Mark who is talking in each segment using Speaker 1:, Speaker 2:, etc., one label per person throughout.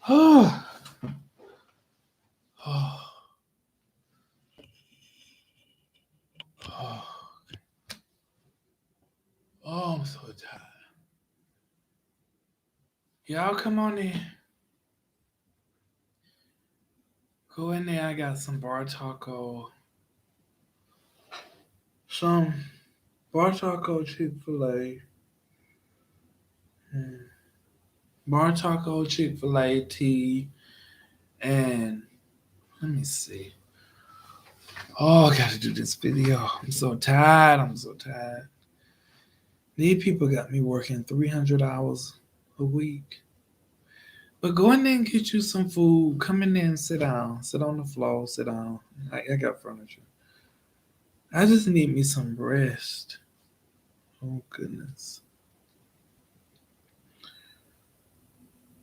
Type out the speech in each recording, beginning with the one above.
Speaker 1: Oh, oh, oh, oh, I'm so tired. Y'all come on in. Go in there. I got some bar taco. Some bar taco Chick-fil-A. mm, Bar taco Chick-fil-A tea. And let me see. Oh, I gotta do this video. I'm so tired. I'm so tired. These people got me working 300 hours a week. But go in there and get you some food. Come in there and sit down. Sit on the floor. Sit down. I got furniture. I just need me some rest. Oh, goodness.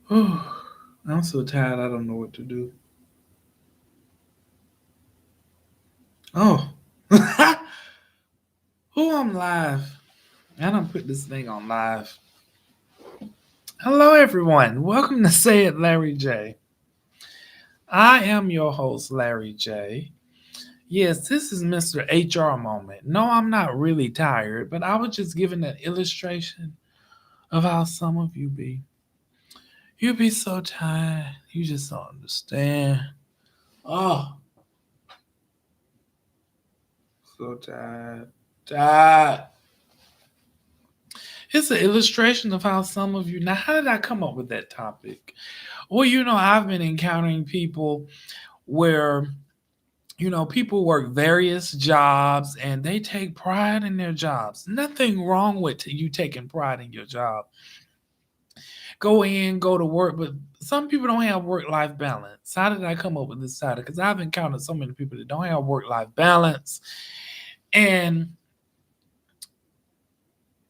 Speaker 1: Oh, I'm so tired. I don't know what to do. Oh, who I'm live. I don't put this thing on live. Hello, everyone. Welcome to Say It, Larry J. I am your host, Larry J. Yes, this is Mr. HR moment. No, I'm not really tired, but I was just giving an illustration of how some of you be. You be so tired, you just don't understand. Oh, so tired. Tired. It's an illustration of how some of you. Now, how did I come up with that topic? Well, I've been encountering people where people work various jobs and they take pride in their jobs. Nothing wrong with you taking pride in your job. Go in, go to work, but some people don't have work-life balance. How did I come up with this title? Because I've encountered so many people that don't have work-life balance, and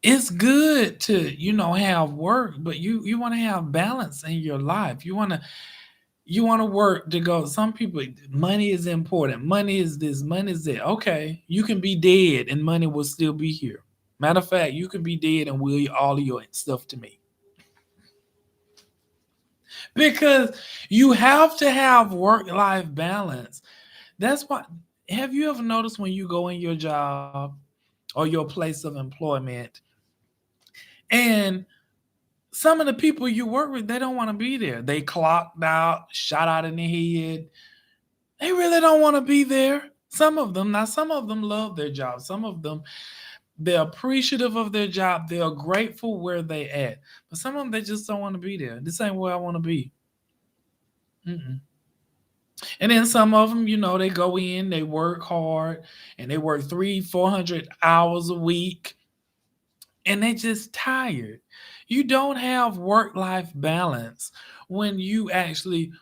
Speaker 1: it's good to have work, but you want to have balance in your life. You want to work to go. Some people, money is important. Money is this. Money is that. Okay, you can be dead and money will still be here. Matter of fact, you can be dead and will all of your stuff to me. Because you have to have work life balance. That's why. Have you ever noticed when you go in your job or your place of employment and some of the people you work with, they don't want to be there. They clocked out, shot out in the head. They really don't want to be there. Some of them love their job. Some of them, they're appreciative of their job. They're grateful where they at. But some of them, they just don't want to be there. This ain't where I want to be. Mm-mm. And then some of them, they go in, they work hard, and they work 300-400 hours a week, and they just tired. You don't have work life balance when you actually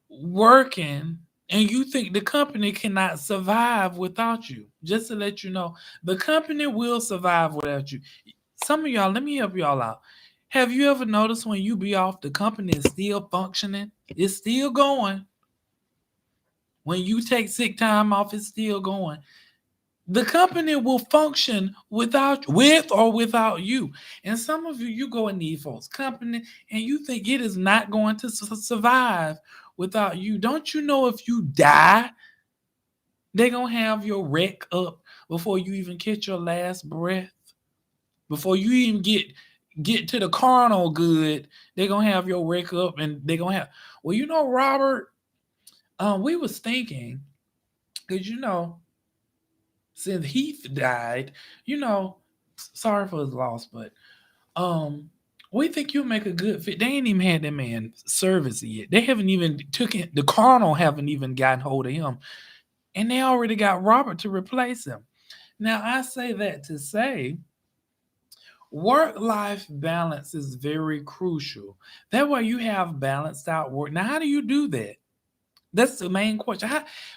Speaker 1: working and you think the company cannot survive without you. Just to let you know, the company will survive without you. Some of y'all, let me help y'all out. Have you ever noticed when you be off, the company is still functioning? It's still going. When you take sick time off, it's still going. The company will function with or without you. And some of you, you go in these folks' company and you think it is not going to survive without you. Don't you know if you die, they're gonna have your wreck up before you even catch your last breath? Before you even get to the carnal good, they're gonna have your wreck up and they're gonna have well, Robert, we was thinking, because since Heath died, you know, sorry for his loss, but um, we think you'll make a good fit. They ain't even had that man service yet. They haven't even took it. The Cardinal haven't even gotten hold of him, and they already got Robert to replace him. Now I say that to say work-life balance is very crucial. That way you have balanced out work. Now, how do you do that? That's the main question.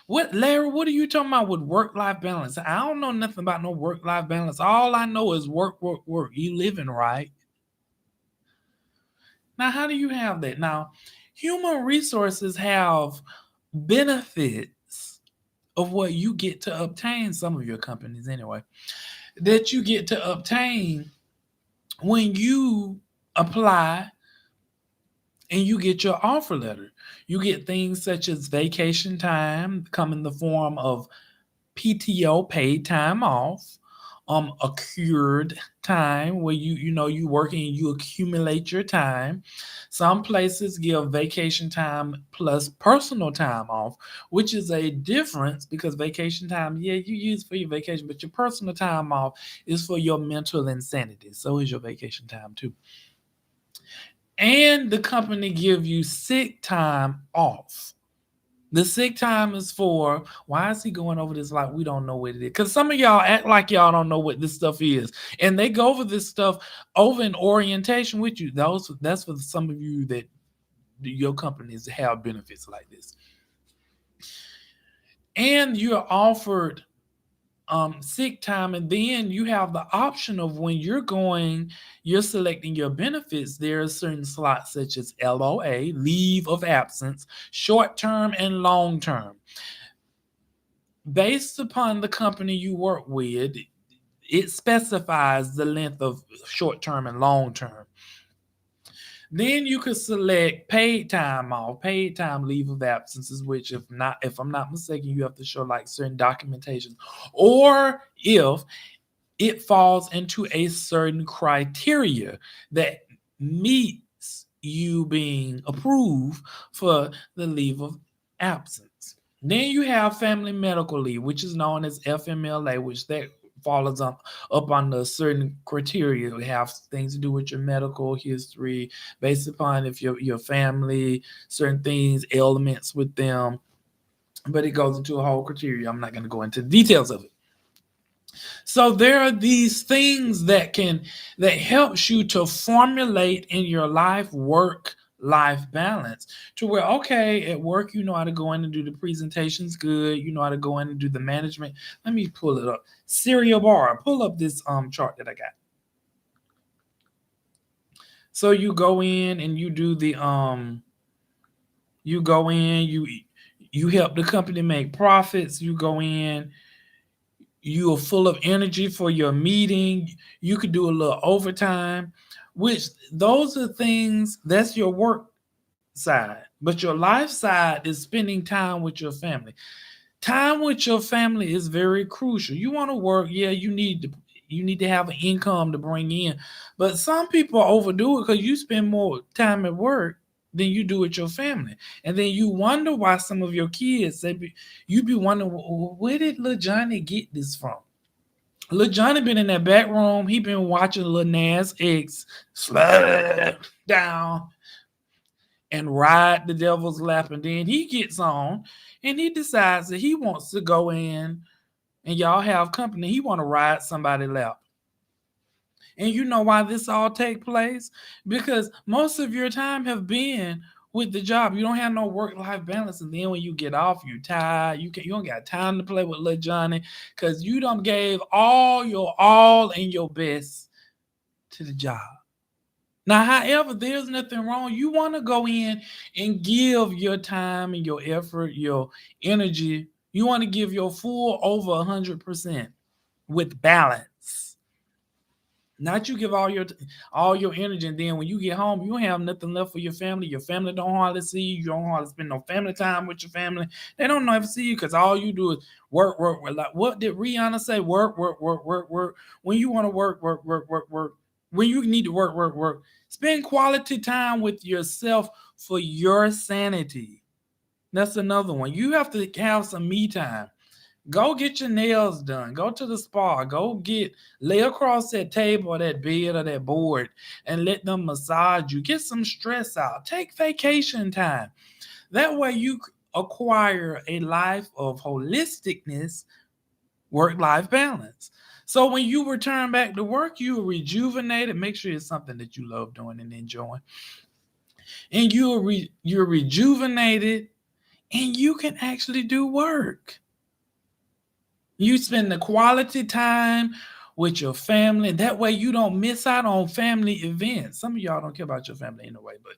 Speaker 1: Larry? What are you talking about with work life balance? I don't know nothing about no work life balance. All I know is work, work, work. You living right now. How do you have that? Now, human resources have benefits of what you get to obtain. Some of your companies, anyway, that you get to obtain when you apply and you get your offer letter. You get things such as vacation time come in the form of PTO, paid time off, accrued time where you working and you accumulate your time. Some places give vacation time plus personal time off, which is a difference because vacation time, yeah, you use for your vacation, but your personal time off is for your mental insanity. So is your vacation time too. And the company give you sick time off. The sick time is for, why is he going over this like we don't know what it is? Because some of y'all act like y'all don't know what this stuff is. And they go over this stuff over in orientation with you. That's for some of you that your companies have benefits like this. And you're offered sick time, and then you have the option of when you're selecting your benefits. There are certain slots such as LOA, leave of absence, short term and long term. Based upon the company you work with, it specifies the length of short term and long term. Then you could select paid time off, paid time leave of absences, which if I'm not mistaken, you have to show like certain documentation, or if it falls into a certain criteria that meets you being approved for the leave of absence. Then you have family medical leave, which is known as FMLA, which that follows up on the certain criteria. We have things to do with your medical history, based upon if your family, certain things, ailments with them. But it goes into a whole criteria. I'm not going to go into the details of it. So there are these things that helps you to formulate in your life balance to where, okay, at work you know how to go in and do the presentations good, you know how to go in and do the management. Let me pull it up. Serial bar, pull up this chart that I got. So you go in and you do the you go in, you help the company make profits, you go in, you are full of energy for your meeting, you could do a little overtime, which those are things that's your work side. But your life side is spending time with your family. Time with your family is very crucial. You want to work, yeah, you need to have an income to bring in. But some people overdo it because you spend more time at work than you do with your family. And then you wonder why some of your kids, you be wondering, where did little Johnny get this from? Little Johnny been in that back room. He been watching Lil Nas X slide down and ride the devil's lap, and then he gets on and he decides that he wants to go in and y'all have company. He want to ride somebody's lap. And you know why this all take place? Because most of your time have been with the job. You don't have no work-life balance. And then when you get off, you tired. You don't got time to play with little Johnny because you done gave all your all and your best to the job. Now, however, there's nothing wrong. You want to go in and give your time and your effort, your energy. You want to give your full over 100% with balance. Not you give all your energy, and then when you get home, you don't have nothing left for your family. Your family don't hardly see you. You don't hardly spend no family time with your family. They don't never see you because all you do is work, work, work. Like what did Rihanna say? Work, work, work, work, work. When you want to work, work, work, work, work. When you need to work, work, work. Spend quality time with yourself for your sanity. That's another one. You have to have some me time. Go get your nails done. Go to the spa. Lay across that table or that bed or that board and let them massage you. Get some stress out. Take vacation time. That way you acquire a life of holisticness, work-life balance. So when you return back to work, you are rejuvenated. Make sure it's something that you love doing and enjoying. And you're rejuvenated and you can actually do work. You spend the quality time with your family. That way you don't miss out on family events. Some of y'all don't care about your family anyway, but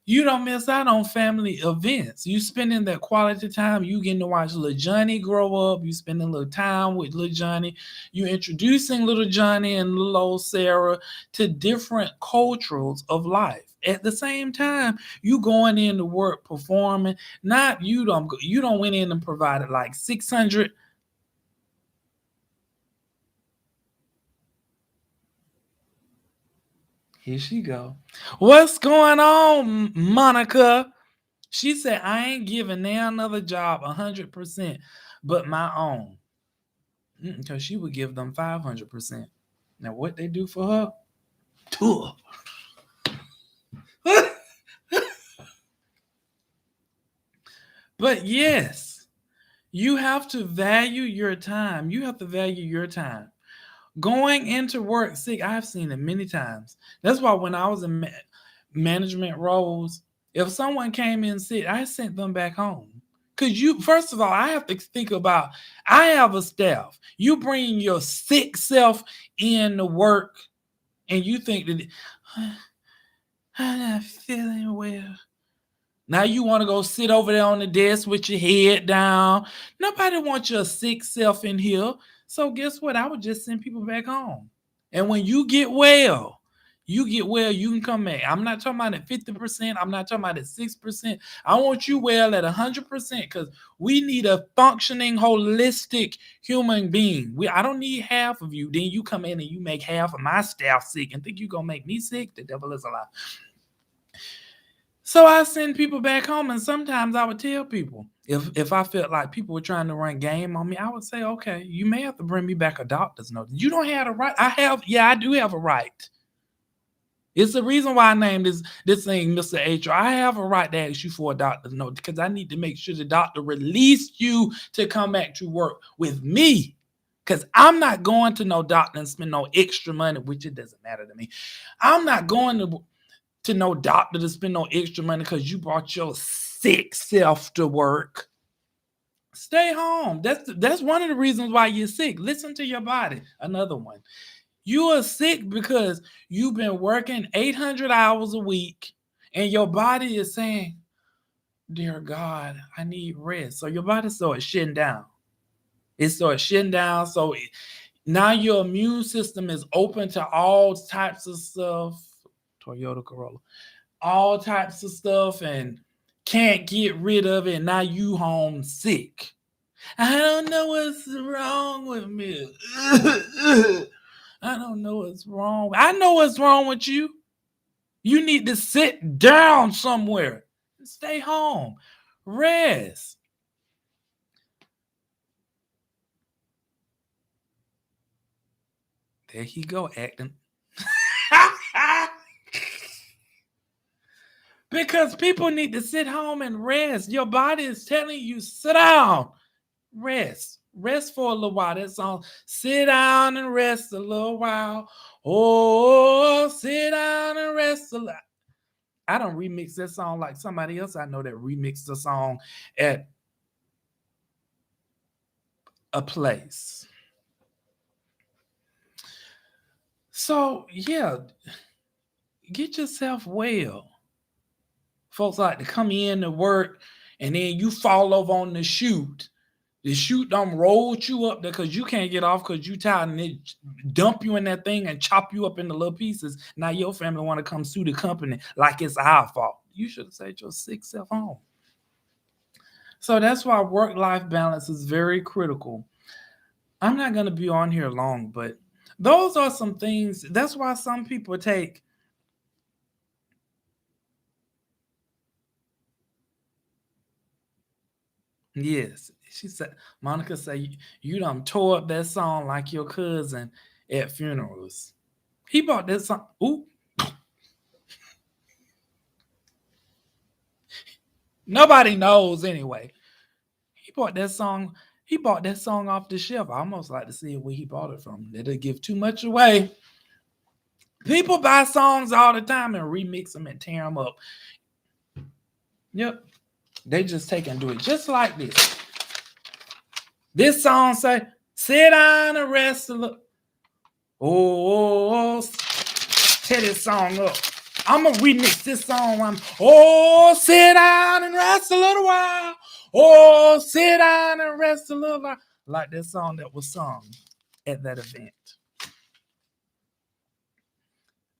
Speaker 1: you don't miss out on family events. You spending that quality time. You getting to watch little Johnny grow up. You spending a little time with little Johnny. You introducing little Johnny and little old Sarah to different cultures of life. At the same time, you going into work performing. Not you don't went in and provided like 600. Here she go. What's going on, Monica? She said, I ain't giving now another job 100%, but my own. Because she would give them 500%. Now, what they do for her? Tour. But yes, you have to value your time. You have to value your time. Going into work sick, I've seen it many times. That's why when I was in management roles, if someone came in sick, I sent them back home. Because first of all, I have to think about, I have a staff. You bring your sick self in to work and you think that, I'm not feeling well. Now you want to go sit over there on the desk with your head down. Nobody wants your sick self in here. So guess what? I would just send people back home. And when you get well, you can come back. I'm not talking about at 50%. I'm not talking about at 6%. I want you well at 100% because we need a functioning, holistic human being. I don't need half of you. Then you come in and you make half of my staff sick and think you're going to make me sick? The devil is a lie. So I send people back home, and sometimes I would tell people if I felt like people were trying to run game on me, I would say, okay, you may have to bring me back a doctor's note. You don't have a right. I do have a right. It's the reason why I named this thing Mr. HR. I have a right to ask you for a doctor's note because I need to make sure the doctor released you to come back to work with me. Because I'm not going to no doctor and spend no extra money, which it doesn't matter to me. I'm not going to no doctor to spend no extra money because you brought your sick self to work. Stay home. That's one of the reasons why you're sick. Listen to your body. Another one. You are sick because you've been working 800 hours a week and your body is saying, dear God, I need rest. So your body starts shutting down. It starts shutting down. So now your immune system is open to all types of stuff. Toyota Corolla. All types of stuff and can't get rid of it. And now you home sick. I don't know what's wrong with me. I don't know what's wrong. I know what's wrong with you. You need to sit down somewhere. Stay home. Rest. There he go acting. Because people need to sit home and rest. Your body is telling you, sit down. Rest. Rest for a little while. That song, sit down and rest a little while. Oh, sit down and rest a little. I don't remix that song like somebody else I know that remixed the song at a place. So, yeah, get yourself well. Folks like to come in to work and then you fall over on the chute. The chute done rolled you up there because you can't get off because you tired and they dump you in that thing and chop you up into little pieces. Now your family want to come sue the company like it's our fault. You should have stayed your sick self home. So that's why work-life balance is very critical. I'm not going to be on here long, but those are some things. That's why some people take. Yes, she said, Monica said, you done tore up that song like your cousin at funerals. He bought that song. Ooh. Nobody knows anyway. He bought that song. He bought that song off the shelf. I almost like to see where he bought it from. That'll give too much away. People buy songs all the time and remix them and tear them up. Yep. They just take and do it just like this. This song say, sit down and rest a little. Oh, tear this song up. I'm gonna remix this song. Sit down and rest a little while. Oh, sit down and rest a little while. Like that song that was sung at that event.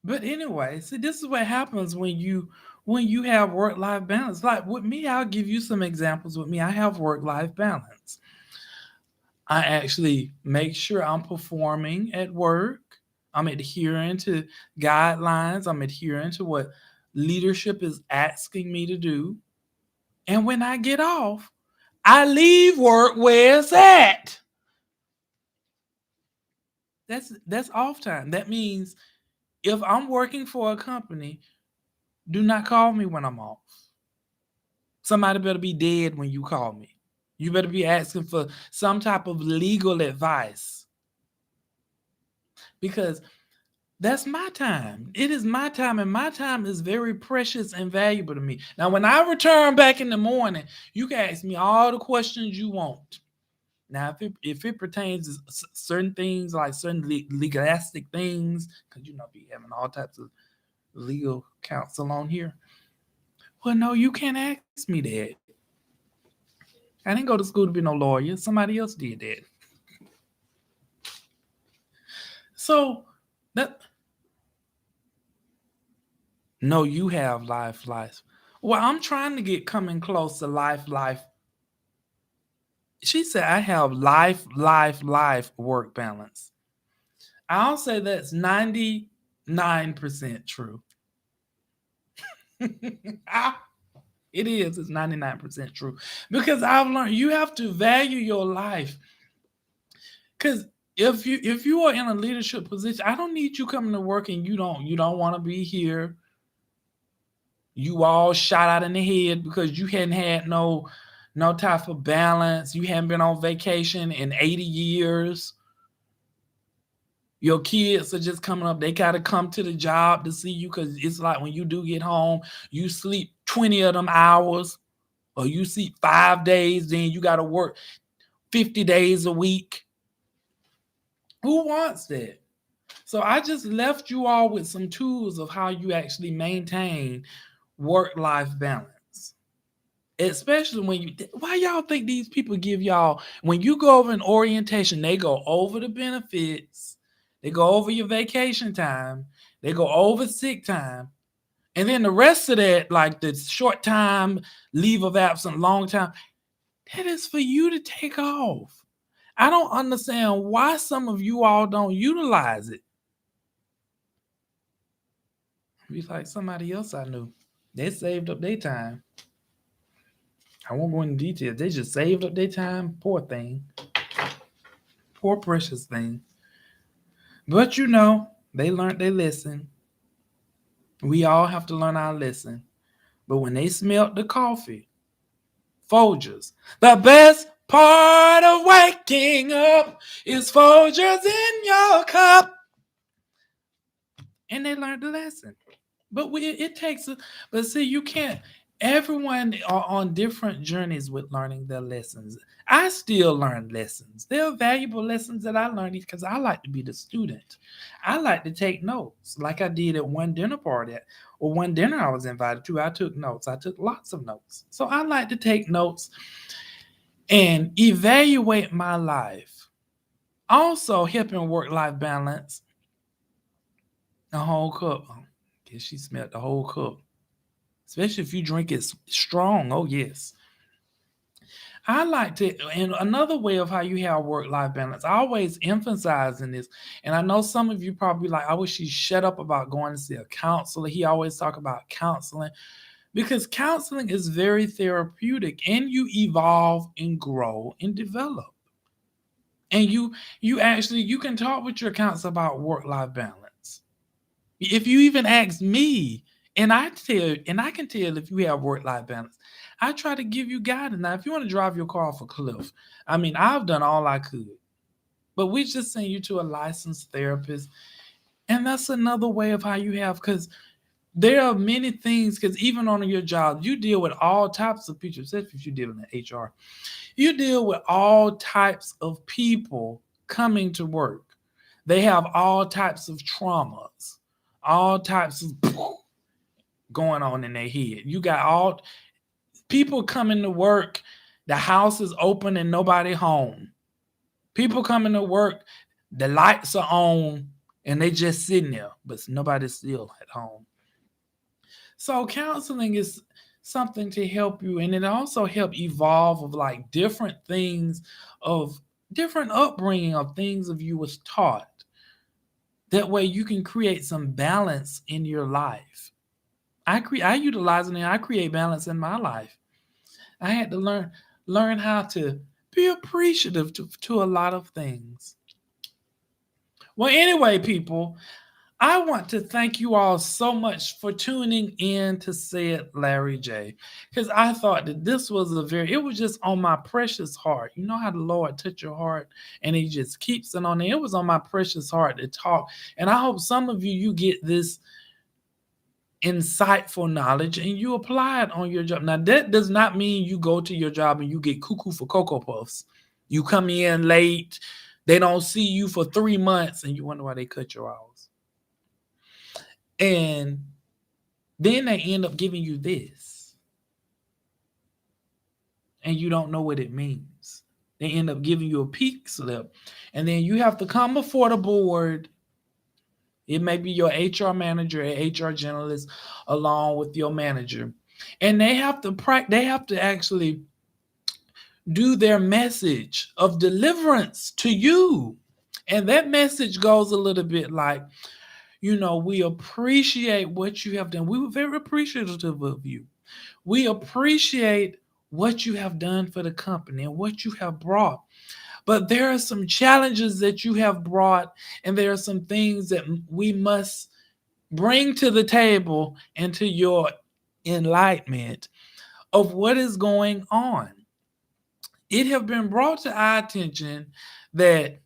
Speaker 1: But anyway, see, this is what happens when you have work life balance. Like with me, I'll give you some examples. With me, I have work life balance. I actually make sure I'm performing at work. I'm adhering to guidelines. I'm adhering to what leadership is asking me to do. And when I get off, I leave work where it's at. That's off time. That means if I'm working for a company, do not call me when I'm off. Somebody better be dead when you call me. You better be asking for some type of legal advice because that's my time. It is my time, and my time is very precious and valuable to me. Now, when I return back in the morning, you can ask me all the questions you want. Now, if it pertains to certain things, like certain legalistic things, because be having all types of legal counsel on here. Well, no, you can't ask me that. I didn't go to school to be no lawyer. Somebody else did that. So that no, you have life. Well, I'm trying to get coming close to life. She said I have life work balance. I'll say that's 99% true. It is. It's 99% true because I've learned you have to value your life. Because if you are in a leadership position, I don't need you coming to work and you don't want to be here. You all shot out in the head because you hadn't had no type of balance. You haven't been on vacation in 80 years. Your kids are just coming up. They gotta come to the job to see you because it's like when you do get home, you sleep 20 of them hours, or you sleep 5 days, then you gotta work 50 days a week. Who wants that? So I just left you all with some tools of how you actually maintain work-life balance. Especially when why y'all think these people give y'all when you go over an orientation, they go over the benefits, they go over your vacation time, they go over sick time, and then the rest of that, like the short time, leave of absence, long time, that is for you to take off. I don't understand why some of you all don't utilize it. Be like somebody else I knew. They saved up their time. I won't go into details. They just saved up their time. Poor thing. Poor precious thing. But they learned their lesson. We all have to learn our lesson. But when they smelt the coffee, Folgers, the best part of waking up is Folgers in your cup. And they learned the lesson. But it takes but see, you can't. Everyone are on different journeys with learning their lessons. I still learn lessons. There are valuable lessons that I learned because I like to be the student. I like to take notes, like I did at one dinner party or one dinner I was invited to. I took notes. I took lots of notes. So I like to take notes and evaluate my life. Also, helping work-life balance. The whole cup. Guess she smelled the whole cup. Especially if you drink it strong. Oh, yes. I like to, and another way of how you have work life balance, I always emphasize in this. And I know some of you probably like, I wish he shut up about going to see a counselor. He always talk about counseling because counseling is very therapeutic and you evolve and grow and develop. And you can talk with your counselor about work life balance. If you even ask me, and I can tell if you have work life balance. I try to give you guidance. Now, if you want to drive your car off a cliff, I mean, I've done all I could, but we just send you to a licensed therapist, and that's another way of how you have because there are many things. Because even on your job, you deal with all types of people, especially if you deal in HR. You deal with all types of people coming to work. They have all types of traumas, all types of going on in their head. You got all people coming to work, the house is open and nobody home. People coming to work, the lights are on and they just sitting there, but nobody's still at home. So counseling is something to help you, and it also help evolve of like different things of different upbringing of things of you was taught. That way you can create some balance in your life. I utilize it and I create balance in my life. I had to learn how to be appreciative to a lot of things. Well, anyway, people, I want to thank you all so much for tuning in to Said Larry J. Because I thought that this was it was just on my precious heart. You know how the Lord touch your heart and he just keeps it on there. It was on my precious heart to talk. And I hope some of you get this insightful knowledge and you apply it on your job. Now, that does not mean you go to your job and you get cuckoo for Cocoa Puffs. You come in late, they don't see you for 3 months, and you wonder why they cut your hours. And then they end up giving you this, and you don't know what it means. They end up giving you a peak slip, and then you have to come before the board. It may be your HR manager, a HR generalist, along with your manager, and they have to actually do their message of deliverance to you. And that message goes a little bit like, we appreciate what you have done. We were very appreciative of you. We appreciate what you have done for the company and what you have brought. But there are some challenges that you have brought, and there are some things that we must bring to the table and to your enlightenment of what is going on. It have been brought to our attention that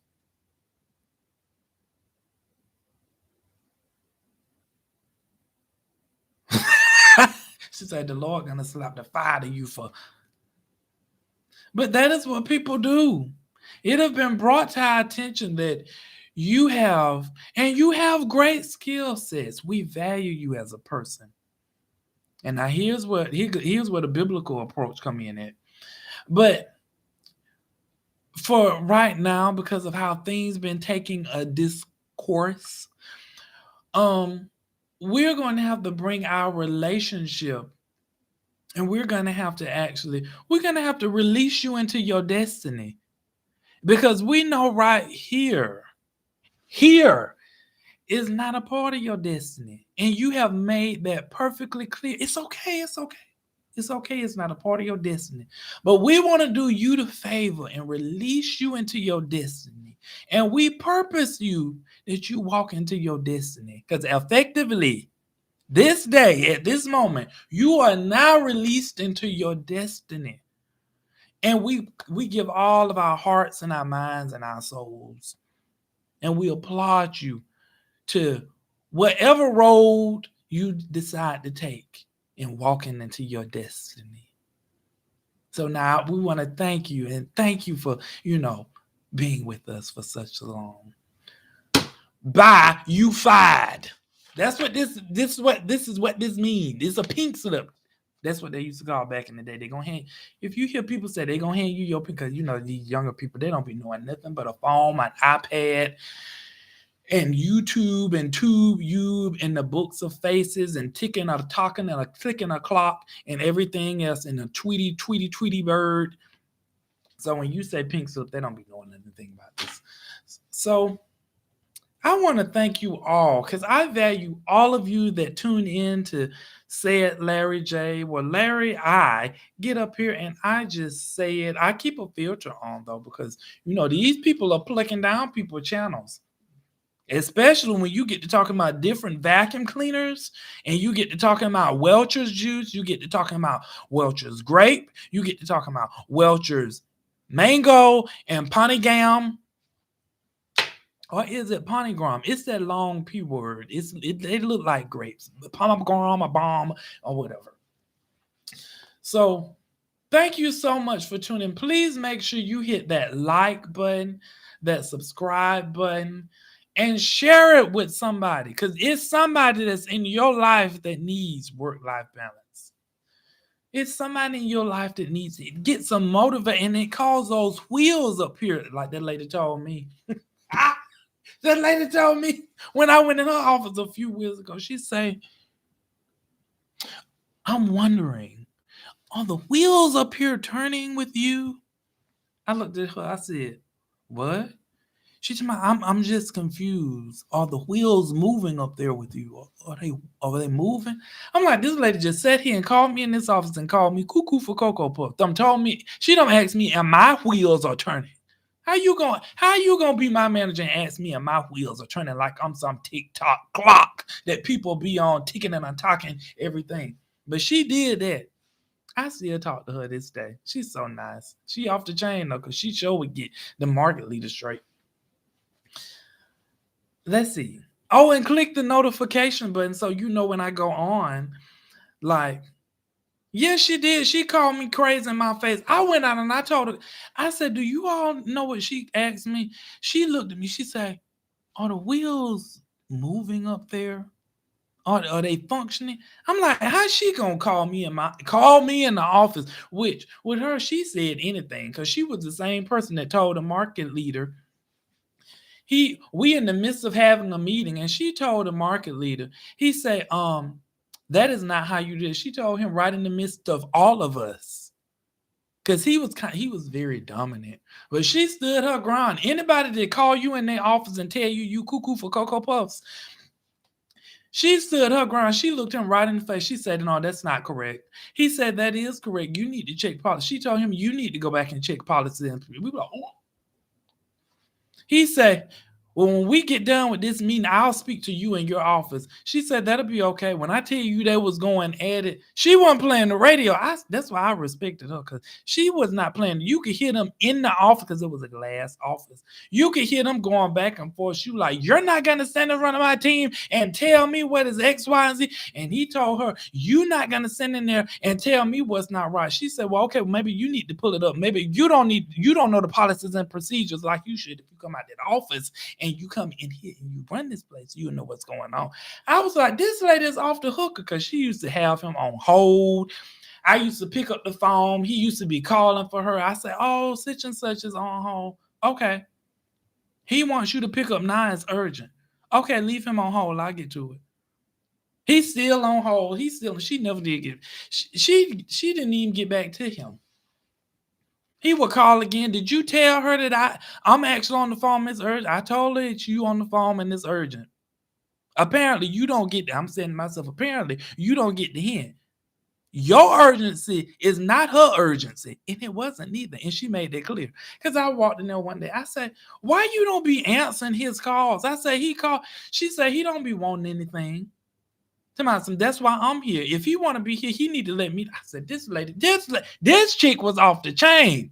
Speaker 1: she said the Lord gonna slap the fire out of you for. But that is what people do. It have been brought to our attention that you have great skill sets. We value you as a person. And now here's where the biblical approach come in at. But for right now, because of how things been taking a discourse, um, we're going to have to bring our relationship, and we're going to have to release you into your destiny, because we know right here is not a part of your destiny, and you have made that perfectly clear. It's okay. It's okay. It's okay. It's not a part of your destiny. But we want to do you the favor and release you into your destiny. And we purpose you that you walk into your destiny. Because effectively, this day, at this moment, you are now released into your destiny. And we give all of our hearts and our minds and our souls. And we applaud you to whatever road you decide to take in walking into your destiny. So now we want to thank you, and thank you for, being with us for such long. Bye, you fired. That's what this is what this means. It's a pink slip. That's what they used to call back in the day. They're gonna hand if you hear people say they're gonna hand you your pink, because these younger people, they don't be knowing nothing but a phone, an iPad, and YouTube and TubeYube and the books of faces and ticking or talking and a clicking a clock and everything else and a Tweety bird. So when you say pink slip, they don't be knowing anything about this. So I want to thank you all, because I value all of you that tune in to Say It Larry J. Well, Larry, I get up here and I just say it. I keep a filter on though, because these people are plucking down people's channels. Especially when you get to talking about different vacuum cleaners, and you get to talking about Welch's juice, you get to talking about Welch's grape, you get to talking about Welch's mango and ponygam. Or is it ponygram? It's that long P word. They look like grapes. Pomegram, a bomb, or whatever. So thank you so much for tuning in. Please make sure you hit that like button, that subscribe button, and share it with somebody because it's somebody that's in your life that needs work-life balance. It's somebody in your life that needs it. Get some motivate and it calls those wheels up here, like that lady told me. That lady told me when I went in her office a few weeks ago. She said, I'm wondering, are the wheels up here turning with you? I looked at her, I said, what? She told me, I'm just confused. Are the wheels moving up there with you? Are they moving? I'm like, this lady just sat here and called me in this office and called me cuckoo for Cocoa Puff. Told me, she don't ask me, and my wheels are turning. How you gonna be my manager and ask me and my wheels are turning like I'm some TikTok clock that people be on ticking and talking everything? But she did that. I still talk to her this day. She's so nice. She off the chain though, cause she sure would get the market leader straight. Let's see. Oh, and click the notification button so you know when I go on. Like, yes, she did. She called me crazy in my face. I went out and I told her, I said, do you all know what she asked me? She looked at me. She said, are the wheels moving up there? Are they functioning? I'm like, how's she gonna call me in the office? Which with her, she said anything because she was the same person that told the market leader we in the midst of having a meeting and she told the market leader, he said, that is not how you do it. She told him right in the midst of all of us. Cause he was very dominant. But she stood her ground. Anybody that call you in their office and tell you cuckoo for Cocoa Puffs, she stood her ground. She looked him right in the face. She said, no, that's not correct. He said, that is correct. You need to check policy. She told him, you need to go back and check policy. We were like, oh. He said, well, when we get done with this meeting, I'll speak to you in your office. She said, that'll be okay. When I tell you they was going at it, she wasn't playing the radio. That's why I respected her, because she was not playing. You could hear them in the office because it was a glass office. You could hear them going back and forth. She was like, you're not going to stand in front of my team and tell me what is X, Y, and Z. And he told her, you're not going to stand in there and tell me what's not right. She said, well, okay, well, maybe you need to pull it up. Maybe you don't know the policies and procedures like you should if you come out to the office and you come in here and you run this place, you know what's going on. I was like, this lady is off the hooker because she used to have him on hold. I used to pick up the phone. He used to be calling for her. I said, oh, such and such is on hold. Okay. He wants you to pick up now. It's urgent. Okay, leave him on hold. I'll get to it. He's still on hold. She never did get, she didn't even get back to him. He would call again. Did you tell her that I'm actually on the phone? It's urgent. I told her it's you on the phone and it's urgent. Apparently, you don't get. I'm saying to myself. Apparently, you don't get the hint. Your urgency is not her urgency, and it wasn't either. And she made that clear. Because I walked in there one day. I said, "Why you don't be answering his calls?" I said, "He called." She said, "He don't be wanting anything." To myself, that's why I'm here. If he want to be here, he need to let me. I said, this chick was off the chain.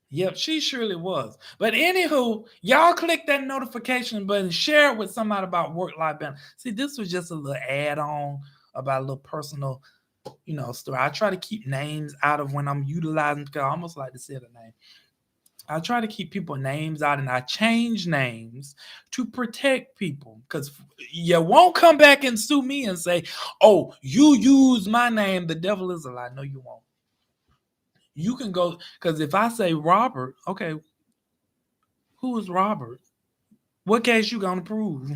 Speaker 1: Yep, she surely was. But anywho, y'all click that notification button, share it with somebody about work-life balance. See, this was just a little add-on about a little personal, story. I try to keep names out of when I'm utilizing, because I almost like to say the name. I try to keep people names out, and I change names to protect people, because you won't come back and sue me and say, oh, you use my name. The devil is a lie. No, you won't. You can go, because if I say Robert, okay, who is Robert? What case you gonna prove?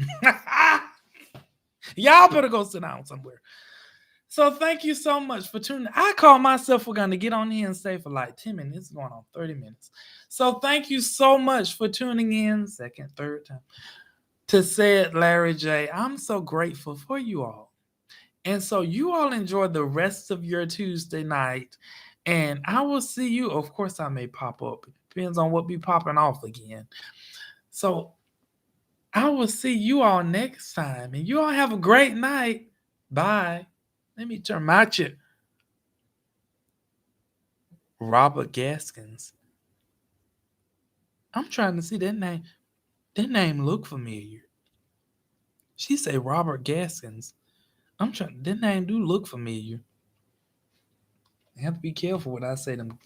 Speaker 1: Y'all better go sit down somewhere. So thank you so much for tuning. I call myself, we're gonna get on here and stay for like 10 minutes. It's going on 30 minutes. So thank you so much for tuning in, second, third time, to Said Larry J. I'm so grateful for you all. And so you all enjoy the rest of your Tuesday night. And I will see you. Of course, I may pop up. It depends on what be popping off again. So I will see you all next time. And you all have a great night. Bye. Let me turn my chip. Robert Gaskins. I'm trying to see that name. That name look familiar. She say Robert Gaskins. I'm trying. That name do look familiar. I have to be careful what I say them.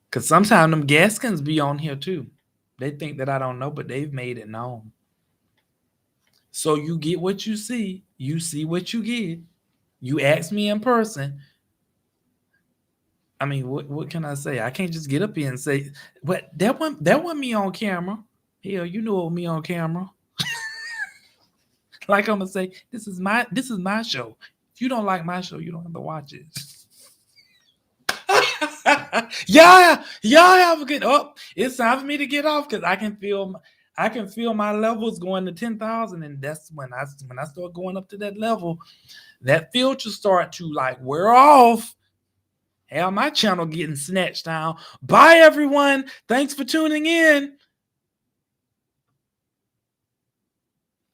Speaker 1: Because sometimes them Gaskins be on here too. They think that I don't know, but they've made it known. So you get what you see what you get. You ask me in person. I mean, what can I say? I can't just get up here and say, "What that wasn't me on camera." Hell, you know it was me on camera. Like I'm gonna say, this is my show. If you don't like my show, you don't have to watch it. Yeah, y'all have a good. Oh, it's time for me to get off because I can feel my levels going to 10,000, and that's when I start going up to that level. That filter start to like wear off. Hell, my channel getting snatched down. Bye, everyone. Thanks for tuning in.